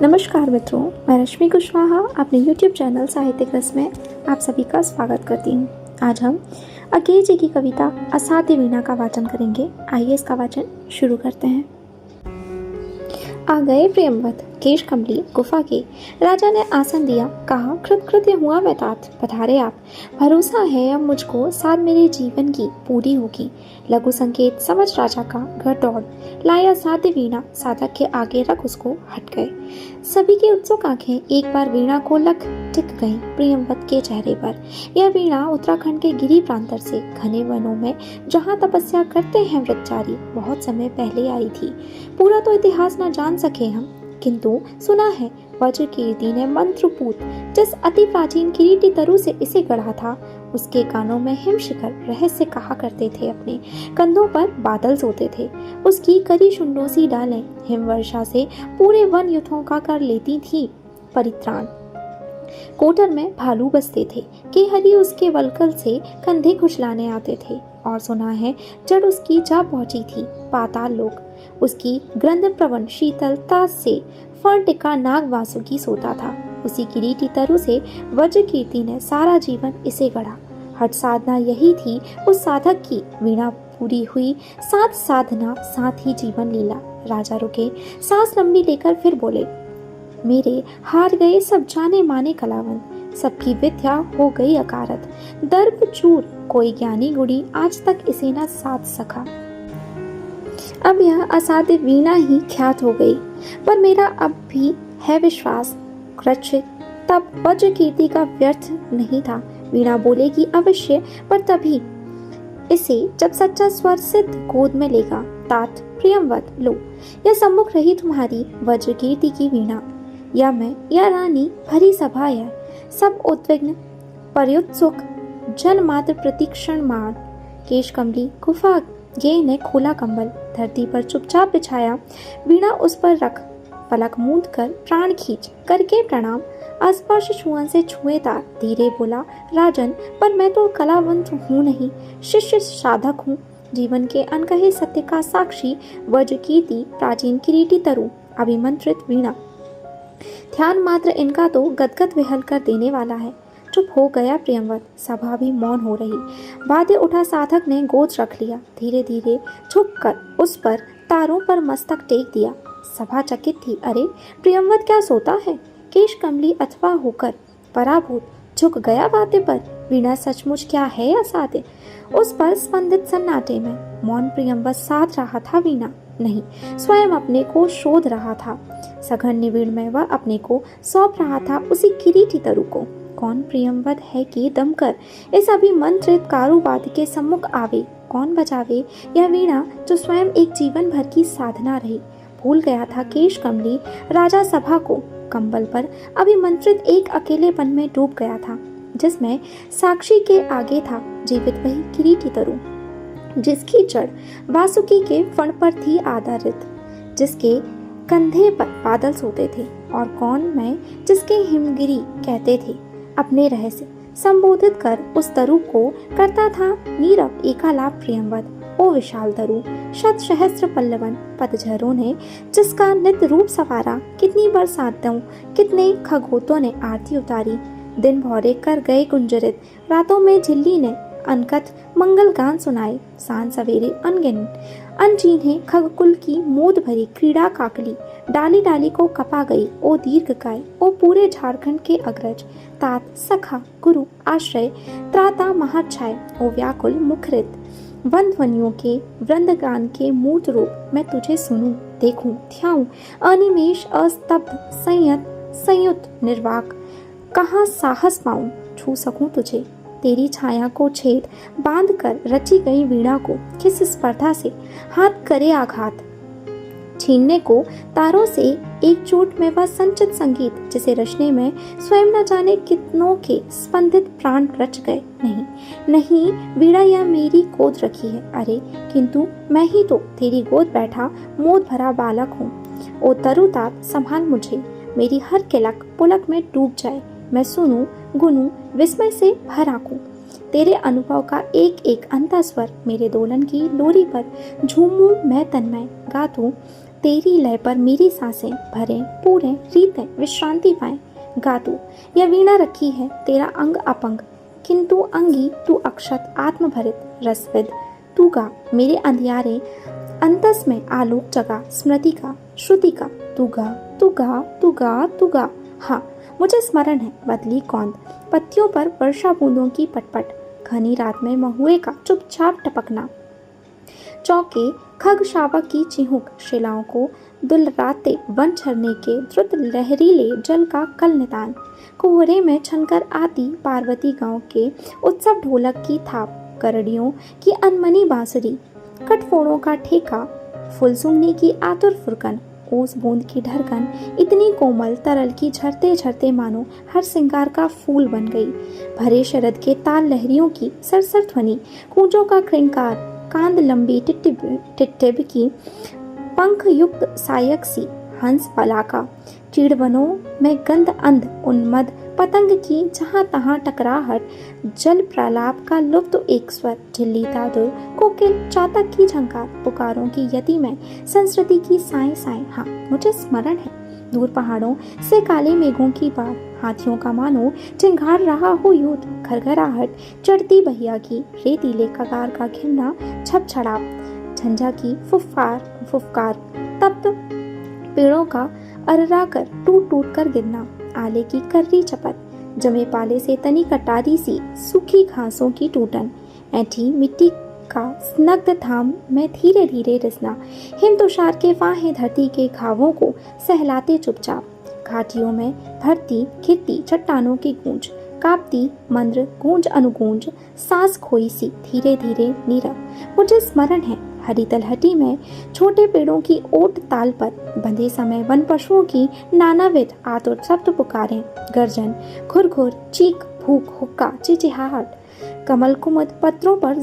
नमस्कार मित्रों, मैं रश्मि कुशवाहा अपने YouTube चैनल साहित्यिक रस में आप सभी का स्वागत करती हूँ। आज हम अकेल जी की कविता असाध्य वीणा का वाचन करेंगे। आइए इसका वाचन शुरू करते हैं। आ गए प्रियंवत केश कमली गुफा के, राजा ने आसन दिया, कहा कृतकृत्य हुआ मैं तात, पधारे आप। भरोसा है अब मुझको साथ मेरे जीवन की पूरी होगी। लघु संकेत समझ राजा का घर दौड़ लाया साध्य वीणा, साधक के आगे रख उसको हट गए। सभी की उत्सुक आंखें एक बार वीणा को लग टिक गईं प्रियंवत के चेहरे पर। यह वीणा उत्तराखंड के गिरी प्रांतर से घने वनों में जहाँ तपस्या करते हैं व्रतचारी, बहुत समय पहले आई थी। पूरा तो इतिहास न जान सके हम, किंतु सुना है वज्र कीर्ति ने मंत्रपूत जिस अति प्राचीन किरीटी तरु से इसे गढ़ा था, उसके कानों में हिम शिखर रहस्य कहा करते थे। अपने कंधों पर बादल सोते थे, उसकी करी शुंडों सी डालें हिमवर्षा से पूरे वन युद्धों का कर लेती थी परित्राण। कोटर में भालू बसते थे कि हरि उसके वलकल से कंधे खुजलाने आते थे। और सुना है जड़ उसकी जा पहुंची थी पाताल लोक, उसकी ग्रंथ प्रवण शीतलता से फण टिका नाग वासुकी सोता था। उसी किरीटी तरु से वज्र कीर्ति ने सारा जीवन इसे गढ़ा। हठ साधना यही थी उस साधक की, वीणा पूरी हुई साथ साधना साथ ही जीवन लीला। राजा रुके, सांस लंबी लेकर फिर बोले, मेरे हार गए सब जाने माने कलावंत, सबकी विद्या हो गई अकारत। दर्प चूर कोई ज्ञानी गुणी आज तक इसे न साध सका। अब यह असाध्य वीणा ही ख्यात हो गई, पर मेरा अब भी है विश्वास कृच्छित तब वज्र कीर्ति का व्यर्थ नहीं था। वीणा बोलेगी अवश्य, पर तभी इसे जब सच्चा स्वर सिद्ध गोद में लेगा। तात प्रियंवत लो, यह सम्मुख रही तुम्हारी वज्र कीर्ति की वीणा। या मैं या रानी भरी सभा है, सब उद्विग्न पर्युत्सुक जन मात्र प्रतीक्षण मान। केश कमली गुफा गे ने खोला कंबल, धरती पर चुपचाप बिछाया, वीणा उस पर रख, पलक मूंद कर प्राण खींच करके प्रणाम। स्पर्श छुअन से छुए तार, धीरे बोला राजन, पर मैं तो कलावंत हूँ नहीं, शिष्य साधक हूँ। जीवन के अनकहे सत्य का साक्षी वज्र कीर्ति प्राचीन किरीटी तरु अभिमंत्रित वीणा। ध्यान मात्र इनका तो गदगद विहल कर देने वाला है। चुप हो गया प्रियंवत, सभा भी मौन हो रही। वाद्य उठा, साधक ने गोद रख लिया, धीरे धीरे झुककर उस पर तारों पर मस्तक टेक दिया। सभा चकित थी, अरे प्रियंवत क्या सोता है? केश कमली अथवा होकर पराभूत झुक गया वाद्य पर। वीणा सचमुच क्या है असाध्य? उस पर स्पंदित सन्नाटे में मौन प्रियंवत साध रहा था, वीणा नहीं, स्वयं अपने को शोध रहा था। सघन निविड़ में वह अपने को सौंप रहा था उसी किरीटी तरु को। कौन प्रियंवत है कि दमकर इस अभिमंत्रित कारुवाद्य के सम्मुख आवे? कौन बजावे यह वीणा जो स्वयं एक जीवन भर की साधना रही? भूल गया था केश कमली राजा सभा को, कंबल पर अभिमंत्रित एक अकेलेपन में डूब गया था, जिसमें साक्षी के आगे था जीवित वही किरीटी तरु, जिसकी जड़ वासुकी के फण पर थी आधारित, जिसके कंधे पर बादल सोते थे। और कौन मैं जिसके हिमगिरी कहते थे अपने रहस्य संबोधित कर उस तरु को करता था नीरव एकालाप प्रियंवत। ओ विशाल तरु, शत सहस्त्र पल्लवन पतझरों ने जिसका नित्य रूप सवारा, कितनी बरसातों कितने खगोतों ने आरती उतारी। दिन भौरे कर गए गुंजरित, रातों में झिल्ली ने अनकथ मंगल गान सुनाए। सांझ सवेरे अनगिन अनचीन्हे खगकुल की मोद भरी क्रीड़ा काकली, डाली डाली को कपा गई। ओ दीर्घ काय, ओ पूरे झारखंड के अग्रज, तात सखा गुरु आश्रय त्राता महाच्छाय। ओ व्याकुल मुखरित वन ध्वनियों के वृंदगान के मूर्त रूप, मैं तुझे सुनूं देखूं ध्याऊं अनिमेष अस्तब्ध संयुत निर्वाक। कहाँ साहस पाऊं छू सकूं तुझे, तेरी छाया को छेद बांध कर रची गई वीणा को किस स्पर्धा से हाथ करे आघात। छीनने को तारों से एक चोट में वह संचित संगीत, जिसे रचने में स्वयं न जाने कितनों के स्पंदित प्राण रच गए। नहीं नहीं, वीणा यह मेरी गोद रखी है, अरे किंतु मैं ही तो तेरी गोद बैठा मोद भरा बालक हूँ। ओ तरुतात संभाल मुझे, मेरी हर किलक पुलक में डूब जाए, मैं सुनूं गुनूं विस्मय से भर आंखूं। तेरे अनुभव का एक एक अंतस्वर मेरे दोलन की लोरी पर झूमूं मैं तन्मय, गातूं तेरी लय पर मेरी सांसें भरें पूरे रीतें विश्रांति पाएं। गा तू, यह वीणा रखी है तेरा अंग अपंग, किंतु अंगी तू अक्षत आत्मभरित रसविद। तू गा मेरे अंधियारे अंतस में आलोक जगा स्मृति का श्रुति का। तू गा तू गा तू गा तू गा। हाँ, मुझे स्मरण है बदली कौंद, पत्तियों पर वर्षा बूंदों की पटपट, घनी रात में महुए का चुपचाप टपकना, चौके खग शावक की चिहुक, शिलाओं को दुलराते वन झरने के द्रुत लहरीले जल का कल नितान, कोहरे में छनकर आती पार्वती गांव के उत्सव ढोलक की थाप, करड़ियों की अनमनी बांसुरी, कटफोड़ों का ठेका, फूल सूंघने की आतुर फुरकन, ओस बूंद की ढरकन इतनी कोमल तरल की झरते झरते मानो हर सिंगार का फूल बन गई। भरे शरद के ताल लहरियों की सरसर ध्वनि, कूंजों का क्रिंकार, कांद लंबी टिट्टिब की पंख युक्त सायक सी हंस पलाका, चीड़वनों में गंध अंध उन्मद पतंग की जहाँ तहाँ टकराहट, जल प्रलाप का लुप्त एक स्वर, झिल्ली दादुर कोकिल चातक की झंकार, पुकारों की यति में संस्कृति की साएं साएं। हाँ, मुझे स्मरण है दूर पहाड़ों से काले मेघों की बाढ़, हाथियों का मानो चिंगार रहा हो युद्ध, घरघराहट चढ़ती बहिया की, रेतीले कगार का घिरना छपछड़ाप, झंझा की फुफकार, तप्त पेड़ों का अर्रा कर टूट टूट कर गिरना, आले की कर्री चपत, जमे पाले से तनी कटारी सी सूखी घासों की टूटन, ऐठी मिट्टी का स्नग्ध धाम में धीरे धीरे रिसना, हिम तुषार के वाहे धरती के घावों को सहलाते चुपचाप, घाटियों में भरती गिरती चट्टानों की गूंज, कांपती मंद्र गूंज अनुगूंज, सांस खोई सी धीरे धीरे नीरव। मुझे स्मरण है हरी तलहटी में छोटे पेड़ों की ओट ताल पर बंधे समय वन पशुओं की नानाविध आतुर शब्द पुकारें, गर्जन, घुरघुर, चीख, भूख, हुक्का, चिचिहाहट, कमल कुमुद पत्रों पर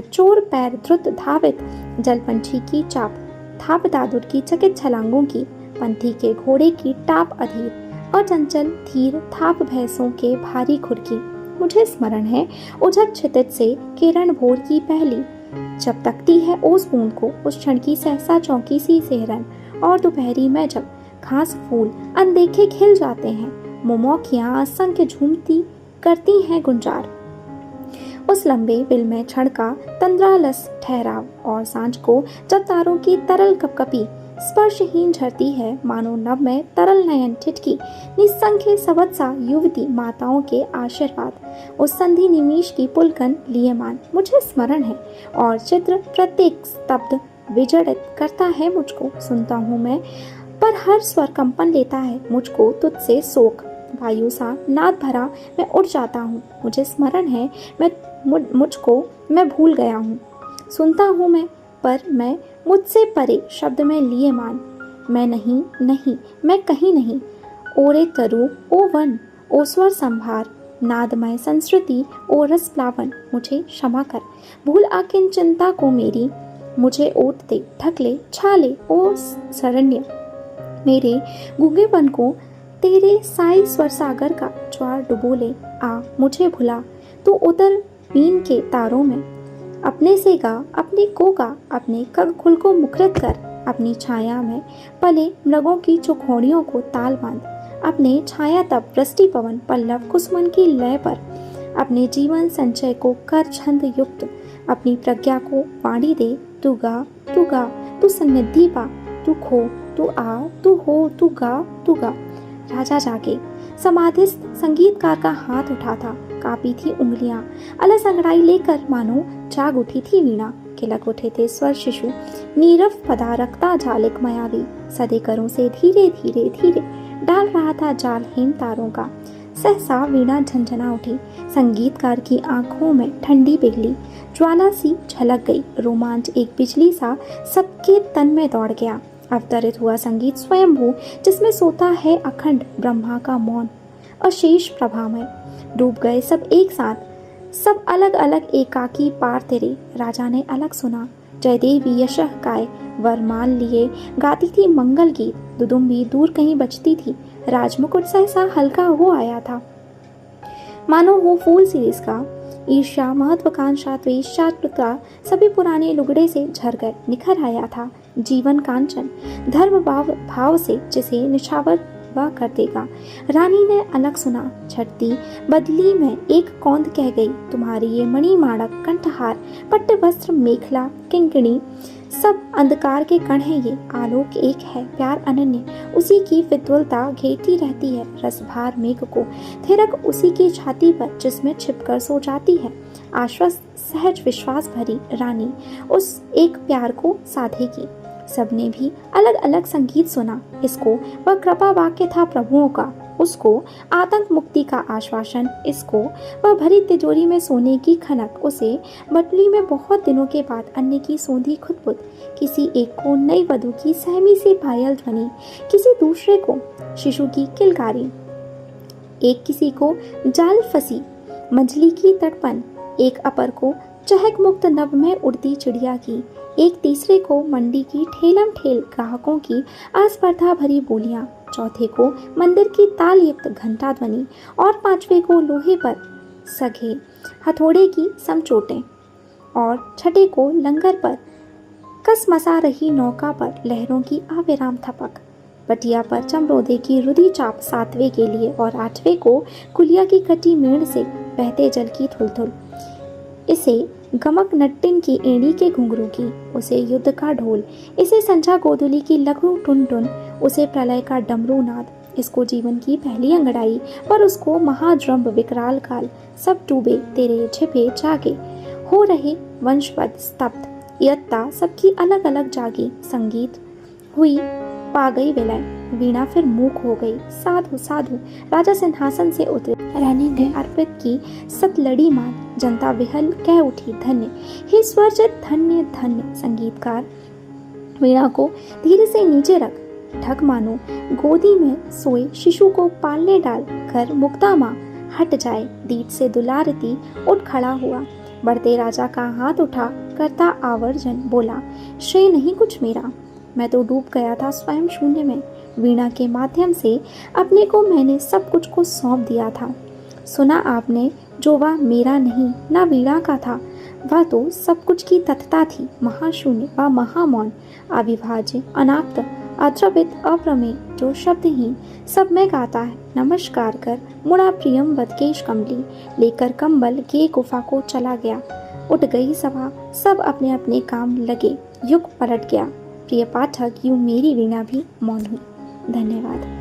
चोर पैर द्रुत धावित, जलपंछी की चाप, थाप दादुर की चकित छलांगों की, पंथी के घोड़े की टाप अधीर और चंचल धीर थाप भैंसों के भारी खुरकी। मुझे स्मरण है उजट क्षितिज से किरण भोर की पहली जब तकती है ओस बूंद को, उस क्षण की सहसा चौंकी सी सेहरन, और दोपहरी में जब घास फूल अनदेखे खिल जाते हैं, मोमोकियां असंख्य झूमती करती हैं गुंजार, उस लंबे बिल में क्षण का तंद्रालस ठहराव, और सांझ को जब तारों की तरल कपकपी स्पर्शहीन झरती है, मानो नभ में तरल नयन ठिठकी निसंख्य सवत्सा युवती माताओं के आशीर्वाद, उस संधि निमिष की पुलकन लिए मान। मुझे स्मरण है और चित्र प्रत्येक स्तब्ध विजड़ित करता है मुझको, सुनता हूँ मैं पर हर स्वर कंपन लेता है मुझको तुझसे शोक, वायु सा नाद भरा मैं उड़ जाता हूँ। मुझे स्मरण है मुझको मैं भूल गया हूँ, सुनता हूँ मैं पर मैं मुझसे परे शब्द में लिए मान, मैं नहीं मैं कहीं नहीं, ओरे तरु ओ वन ओ स्वर संभार, नादमय संस्कृति ओ रस प्लावन, मुझे क्षमा कर भूल आकिन चिंता को मेरी, मुझे ओट दे ढकले छाले ओ शरण्य, मेरे गूंगेपन को तेरे साई स्वर सागर का ज्वार डुबो ले, आ मुझे भुला तू उतर वीन के तारों में, अपने से गा अपने को गा, अपने कगखुल को मुखरित कर, अपनी छाया में पले मृगों की चुखोड़ियों को ताल बांध, अपने छाया तब वृष्टि पवन पल्लव कुसुमन की लय पर, अपने जीवन संचय को कर छंद युक्त, अपनी प्रज्ञा को वाणी दे, तू गा तू सन्निधि पा, तू खो तू आ तू हो तू गा। राजा जागे, समाधिस्थ संगीतकार का हाथ उठा था, कांपी थी उंगलियां, अलस अंगड़ाई लेकर मानो जाग उठी थी वीणा, खिलक उठे थे स्वर शिशु, नीरव पदा रखता झालिक मायावी, सदे करों से धीरे धीरे धीरे डाल रहा था जाल हेम तारों का। सहसा वीणा झंझना उठी, संगीतकार की आंखों में ठंडी पिघली ज्वाला सी झलक गई, रोमांच एक बिजली सा सबके तन में दौड़ गया। अवतरित हुआ संगीत स्वयंभू, जिसमें सोता है अखंड ब्रह्मा का मौन, अशेष प्रभा में डूब गए सब एक साथ, सब अलग अलग एकाकी पार तेरे। राजा ने अलग सुना, जयदेवी यशः गाय वरमान लिए गाती थी मंगल गीत, दुदुम्बी दूर कहीं बजती थी, राजमुकुट सहसा हल्का हो आया था, मानो वो फूल सी इसका ईर्ष्या, महत्वाकांक्षा, द्वेष, चाटुता सभी पुराने लुगड़े से झर गए। निखर आया था जीवन कांचन, धर्म भाव से जिसे निछावर वह कर देगा। रानी ने अलग सुना, झटती बदली में एक कौंध कह गई, तुम्हारी ये मणि माणक, कंठहार, पट्ट वस्त्र, मेखला, किंकणी सब अंधकार के कण हैं। ये आलोक एक है, प्यार अनन्य, उसी की विद्वलता घेरती रहती है रसभार मेघ को, थिरक उसी की छाती पर जिसमें छिपकर सो जाती है। आश्वस्त सहज विश्वास भरी रानी उस एक प्यार को साधेगी। सबने भी अलग अलग संगीत सुना। इसको वह कृपा वाक्य था प्रभुओं का, उसको आतंक मुक्ति का आश्वासन, इसको वह भरी तिजोरी में सोने की खनक, उसे मटली में बहुत दिनों के बाद अन्य की सोंधी खुदबुद, किसी एक को नई वधु की सहमी सी पायल ध्वनि, किसी दूसरे को शिशु की किलकारी, एक किसी को जाल फंसी मंजली की तड़पन, एक अपर को चहक मुक्त नभ में उड़ती चिड़िया की, एक तीसरे को मंडी की ठेलम ठेल ग्राहकों की आस्पर्धा भरी बोलियां, चौथे को मंदिर की ताल युक्त घंटा ध्वनि और पांचवे को लोहे पर सघे हथौड़े की समचोटें और छठे को लंगर पर कसमसा रही नौका पर लहरों की अविराम थपक, पटिया पर चमरोदे की रुधि चाप सातवें के लिए और आठवें को कुलिया की कटी मेड़ से बहते जल की थुलथुल, इसे गमक नट्टिन की एड़ी के घुंघरू की, उसे युद्ध का ढोल, इसे संझा गोधुली की लघु टुन टुन, उसे प्रलय का डमरू नाद, इसको जीवन की पहली अंगड़ाई पर उसको महाद्रंभ विकराल काल, सब डूबे तेरे छिपे जागे हो रहे वंशवद स्तब्ध, यत्ता सबकी अलग अलग जागी, संगीत हुई पा गई विलय, वीणा फिर मूक हो गई। साधु साधु राजा सिंहासन से उतरे, रानी ने अर्पित की सतलड़ी मान, जनता विहल कह उठी धन्य, हे स्वर्जित धन्य धन्य। संगीतकार वीणा को धीरे से नीचे रख, ढक मानो गोदी में सोए शिशु को पालने डाल कर मुक्ता माँ हट जाए, दीठ से दुलारती उठ खड़ा हुआ, बढ़ते राजा का हाथ उठा करता आवर्जन बोला, श्रेय नहीं कुछ मेरा, मैं तो डूब गया था स्वयं शून्य में, वीणा के माध्यम से अपने को मैंने सब कुछ को सौंप दिया था। सुना आपने जो वह मेरा नहीं ना वीणा का था, वह तो सब कुछ की तथता थी, महाशून्य व महामौन, अविभाज्य, अनाप्त, अद्रवित, अप्रमेय, जो शब्दहीन सब में गाता है। नमस्कार कर मुड़ा प्रियम बदकेश कमली, लेकर कंबल गे गुफा को चला गया। उठ गई सभा, सब अपने अपने काम लगे, युग पलट गया। प्रिय पाठक, यूं मेरी वीणा भी मौन हुई। धन्यवाद।